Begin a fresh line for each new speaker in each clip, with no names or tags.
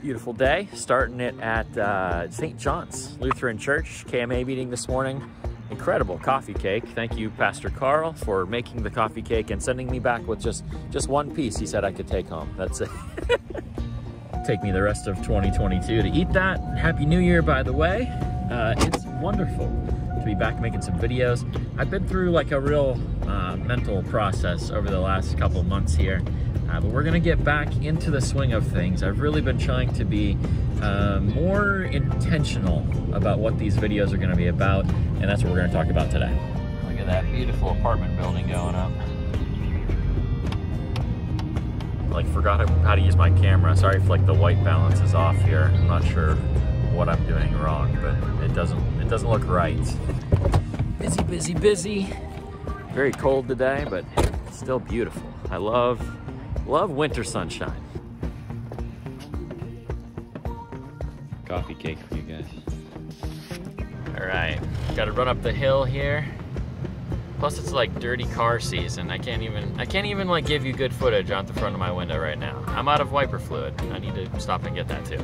Beautiful day, starting it at St. John's Lutheran Church, KMA meeting this morning. Incredible coffee cake. Thank you, Pastor Carl, for making the coffee cake and sending me back with just one piece he said I could take home. That's it. Take me the rest of 2022 to eat that. Happy New Year, by the way. It's wonderful to be back making some videos. I've been through like a real mental process over the last couple months here. But we're gonna get back into the swing of things. I've really been trying to be more intentional about what these videos are gonna be about, and that's what we're gonna talk about today. Look at that beautiful apartment building going up. Like, forgot how to use my camera. Sorry if like the white balance is off here. I'm not sure what I'm doing wrong, but it doesn't look right. Busy, busy, busy. Very cold today, but still beautiful. I love winter sunshine. Coffee cake for you guys. All right, gotta run up the hill here. Plus it's like dirty car season. I can't even like give you good footage out the front of my window right now. I'm out of wiper fluid. I need to stop and get that too.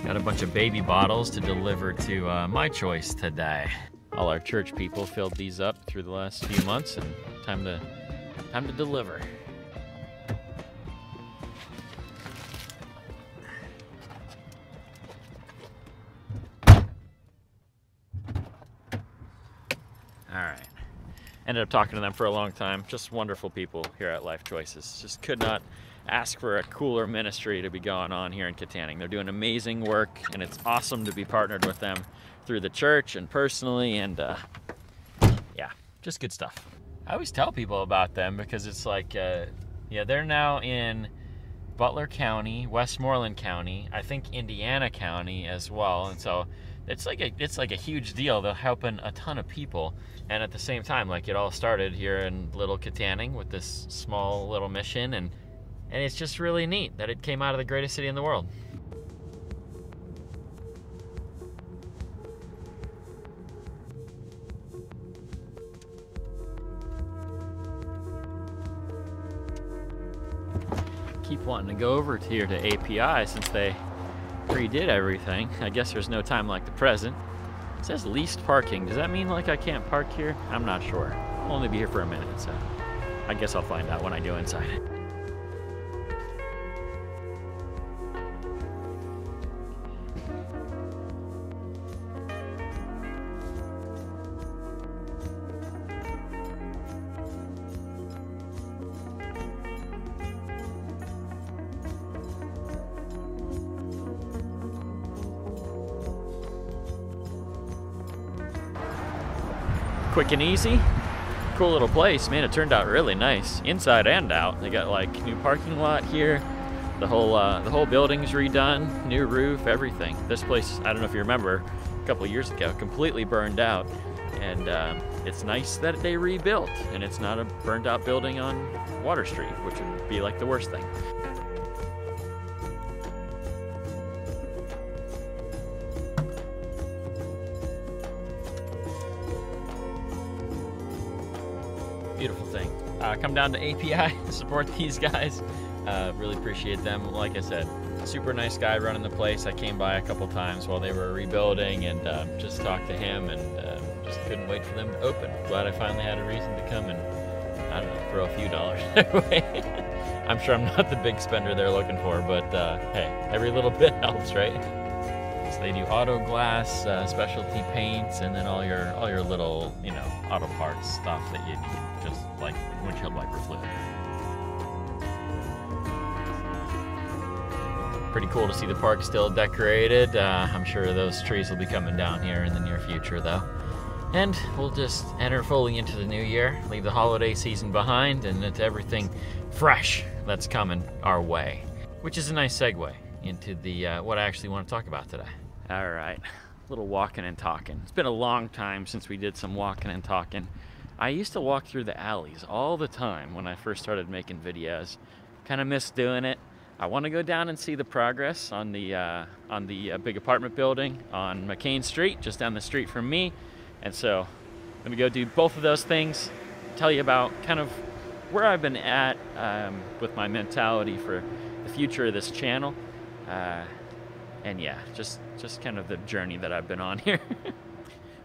Got a bunch of baby bottles to deliver to My Choice today. All our church people filled these up through the last few months, and time to deliver. All right. Ended up talking to them for a long time. Just wonderful people here at Life Choices. Just could not ask for a cooler ministry to be going on here in Kittanning. They're doing amazing work, and it's awesome to be partnered with them through the church and personally, and yeah, just good stuff. I always tell people about them because it's like, yeah, they're now in Butler County, Westmoreland County, I think Indiana County as well, and so it's like a huge deal. They're helping a ton of people, and at the same time, like, it all started here in little Kittanning with this small little mission, and it's just really neat that it came out of the greatest city in the world. Keep wanting to go over here to API since they redid everything. I guess there's no time like the present. It says leased parking. Does that mean like I can't park here? I'm not sure. I'll only be here for a minute, so I guess I'll find out when I go inside. Quick and easy, cool little place. Man, it turned out really nice, inside and out. They got like new parking lot here. The whole building's redone, new roof, everything. This place, I don't know if you remember, a couple of years ago, completely burned out, and it's nice that they rebuilt, and it's not a burned out building on Water Street, which would be like the worst thing. Beautiful thing. Come down to API, support these guys. Really appreciate them. Like I said, super nice guy running the place. I came by a couple times while they were rebuilding and just talked to him, and just couldn't wait for them to open. Glad I finally had a reason to come and, I don't know, throw a few dollars their way. I'm sure I'm not the big spender they're looking for, but hey, every little bit helps, right? So they do auto glass, specialty paints, and then all your little, you know, auto parts stuff that you need, just like windshield wiper fluid. Pretty cool to see the park still decorated. I'm sure those trees will be coming down here in the near future, though. And we'll just enter fully into the new year, leave the holiday season behind, and into everything fresh that's coming our way. Which is a nice segue into the what I actually want to talk about today. All right, a little walking and talking. It's been a long time since we did some walking and talking. I used to walk through the alleys all the time when I first started making videos. Kind of miss doing it. I want to go down and see the progress on the big apartment building on Mckean Street, just down the street from me. And so I'm going to go do both of those things, tell you about kind of where I've been at with my mentality for the future of this channel. And yeah, just kind of the journey that I've been on here.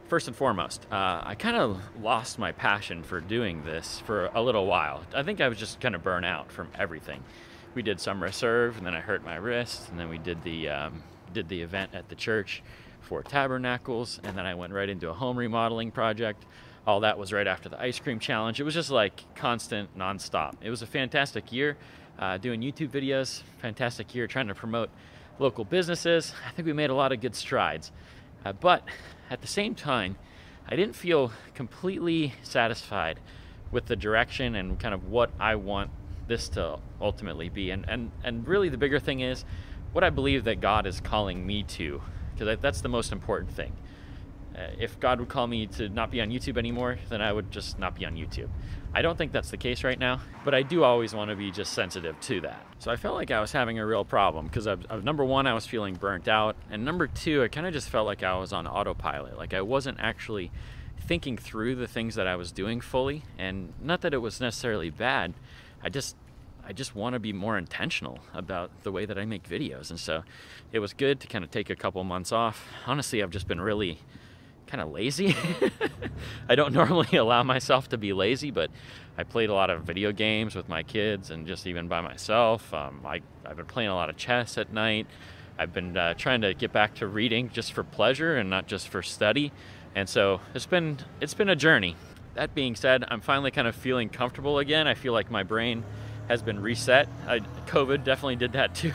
First and foremost, I kind of lost my passion for doing this for a little while. I think I was just kind of burnt out from everything. We did Summer Serve, and then I hurt my wrist, and then we did the event at the church for Tabernacles, and then I went right into a home remodeling project. All that was right after the ice cream challenge. It was just like constant, nonstop. It was a fantastic year doing YouTube videos, fantastic year trying to promote local businesses. I think we made a lot of good strides. But at the same time, I didn't feel completely satisfied with the direction and kind of what I want this to ultimately be. And really the bigger thing is what I believe that God is calling me to, because that's the most important thing. If God would call me to not be on YouTube anymore, then I would just not be on YouTube. I don't think that's the case right now, but I do always want to be just sensitive to that. So I felt like I was having a real problem because number one, I was feeling burnt out, and number two, I kind of just felt like I was on autopilot. Like I wasn't actually thinking through the things that I was doing fully, and not that it was necessarily bad. I just want to be more intentional about the way that I make videos, and so it was good to kind of take a couple months off. Honestly, I've just been really kind of lazy. I don't normally allow myself to be lazy, but I played a lot of video games with my kids and just even by myself. I've been playing a lot of chess at night. I've been trying to get back to reading just for pleasure and not just for study. And so it's been a journey. That being said, I'm finally kind of feeling comfortable again. I feel like my brain has been reset. COVID definitely did that too.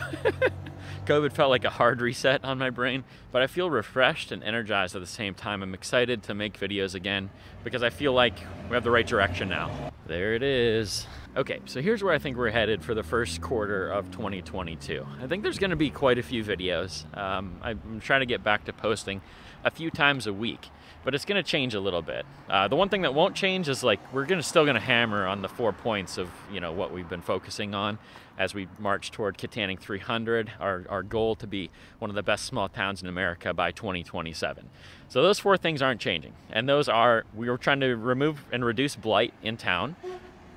COVID felt like a hard reset on my brain, but I feel refreshed and energized at the same time. I'm excited to make videos again because I feel like we have the right direction now. There it is. Okay, so here's where I think we're headed for the first quarter of 2022. I think there's gonna be quite a few videos. I'm trying to get back to posting a few times a week, but it's gonna change a little bit. The one thing that won't change is like we're still gonna hammer on the 4 points of what we've been focusing on as we march toward Kittanning 300, our goal to be one of the best small towns in America by 2027. So those 4 things aren't changing, and those are we were trying to remove and reduce blight in town,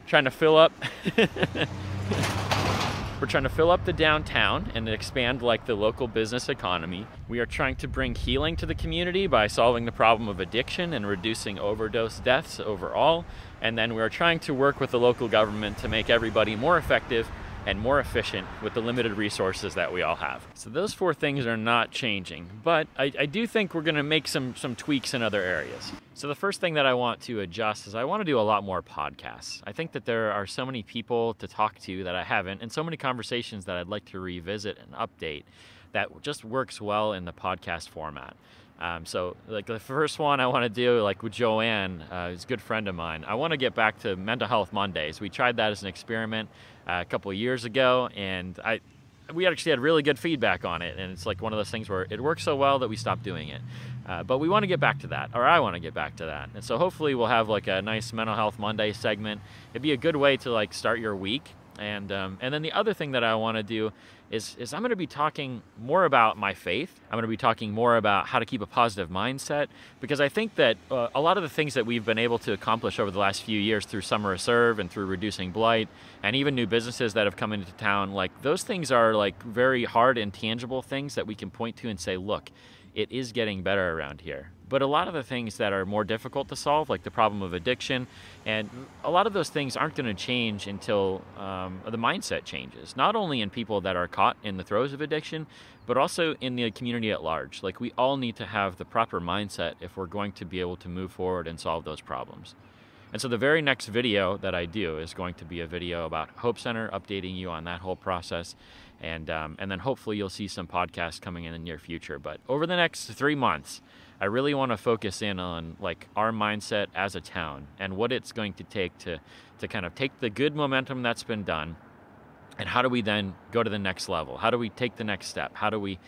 trying to fill up. We're trying to fill up the downtown and expand like the local business economy. We are trying to bring healing to the community by solving the problem of addiction and reducing overdose deaths overall. And then we are trying to work with the local government to make everybody more effective and more efficient with the limited resources that we all have. So those 4 things are not changing, but I do think we're gonna make some tweaks in other areas. So the first thing that I want to adjust is I want to do a lot more podcasts. I think that there are so many people to talk to that I haven't, and so many conversations that I'd like to revisit and update that just works well in the podcast format. So like the first one I want to do, like with Joanne, who's a good friend of mine, I want to get back to Mental Health Mondays. We tried that as an experiment a couple of years ago, and we actually had really good feedback on it, and it's like one of those things where it works so well that we stopped doing it. But we want to get back to that, or I want to get back to that. And so hopefully we'll have like a nice Mental Health Monday segment. It'd be a good way to like start your week. And then the other thing that I want to do is I'm going to be talking more about my faith. I'm going to be talking more about how to keep a positive mindset, because I think that a lot of the things that we've been able to accomplish over the last few years through Summer Serve and through reducing blight and even new businesses that have come into town, like those things are like very hard and tangible things that we can point to and say, look, it is getting better around here. But a lot of the things that are more difficult to solve, like the problem of addiction, and a lot of those things aren't going to change until the mindset changes, not only in people that are caught in the throes of addiction, but also in the community at large. Like we all need to have the proper mindset if we're going to be able to move forward and solve those problems. And so the very next video that I do is going to be a video about Hope Center, updating you on that whole process. And then hopefully you'll see some podcasts coming in the near future. But over the next 3 months, I really want to focus in on like our mindset as a town and what it's going to take to kind of take the good momentum that's been done, and how do we then go to the next level? How do we take the next step? How do we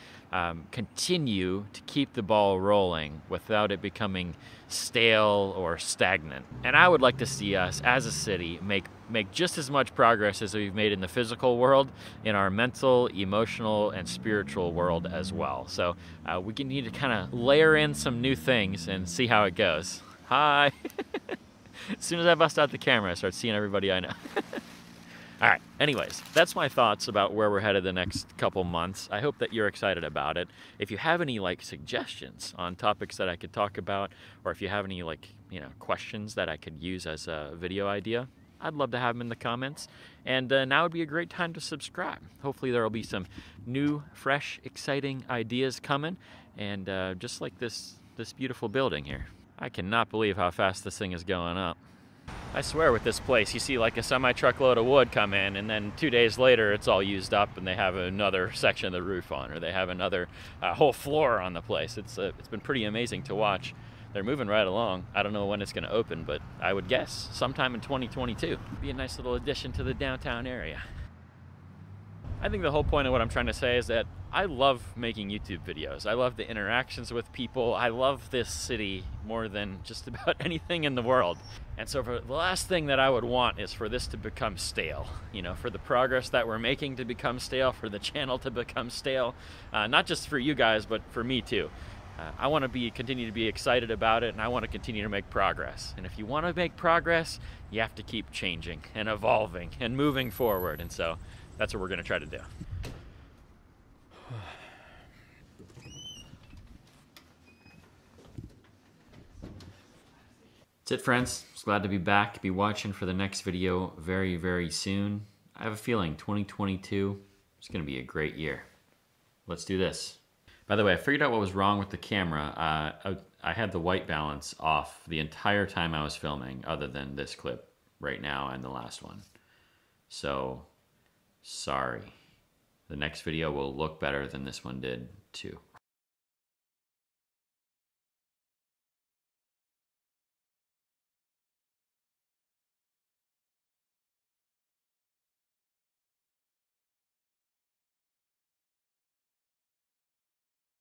continue to keep the ball rolling without it becoming stale or stagnant? And I would like to see us as a city make make just as much progress as we've made in the physical world, in our mental, emotional, and spiritual world as well. So we need to kind of layer in some new things and see how it goes. Hi. As soon as I bust out the camera, I start seeing everybody I know. All right, anyways, that's my thoughts about where we're headed the next couple months. I hope that you're excited about it. If you have any suggestions on topics that I could talk about, or if you have any questions that I could use as a video idea, I'd love to have them in the comments. And now would be a great time to subscribe. Hopefully there will be some new, fresh, exciting ideas coming, and just like this beautiful building here. I cannot believe how fast this thing is going up. I swear with this place, you see a semi-truckload of wood come in, and then 2 days later it's all used up and they have another section of the roof on, or they have another whole floor on the place. It's been pretty amazing to watch. They're moving right along. I don't know when it's going to open, but I would guess sometime in 2022. Be a nice little addition to the downtown area. I think the whole point of what I'm trying to say is that I love making YouTube videos. I love the interactions with people. I love this city more than just about anything in the world. And so for the last thing that I would want is for this to become stale. For the progress that we're making to become stale, for the channel to become stale. Not just for you guys, but for me too. I want to continue to be excited about it, and I want to continue to make progress. And if you want to make progress, you have to keep changing and evolving and moving forward. And so that's what we're going to try to do. That's it, friends. Just glad to be back. Be watching for the next video very, very soon. I have a feeling 2022 is going to be a great year. Let's do this. By the way, I figured out what was wrong with the camera. I had the white balance off the entire time I was filming, other than this clip right now and the last one. So, sorry. The next video will look better than this one did, too.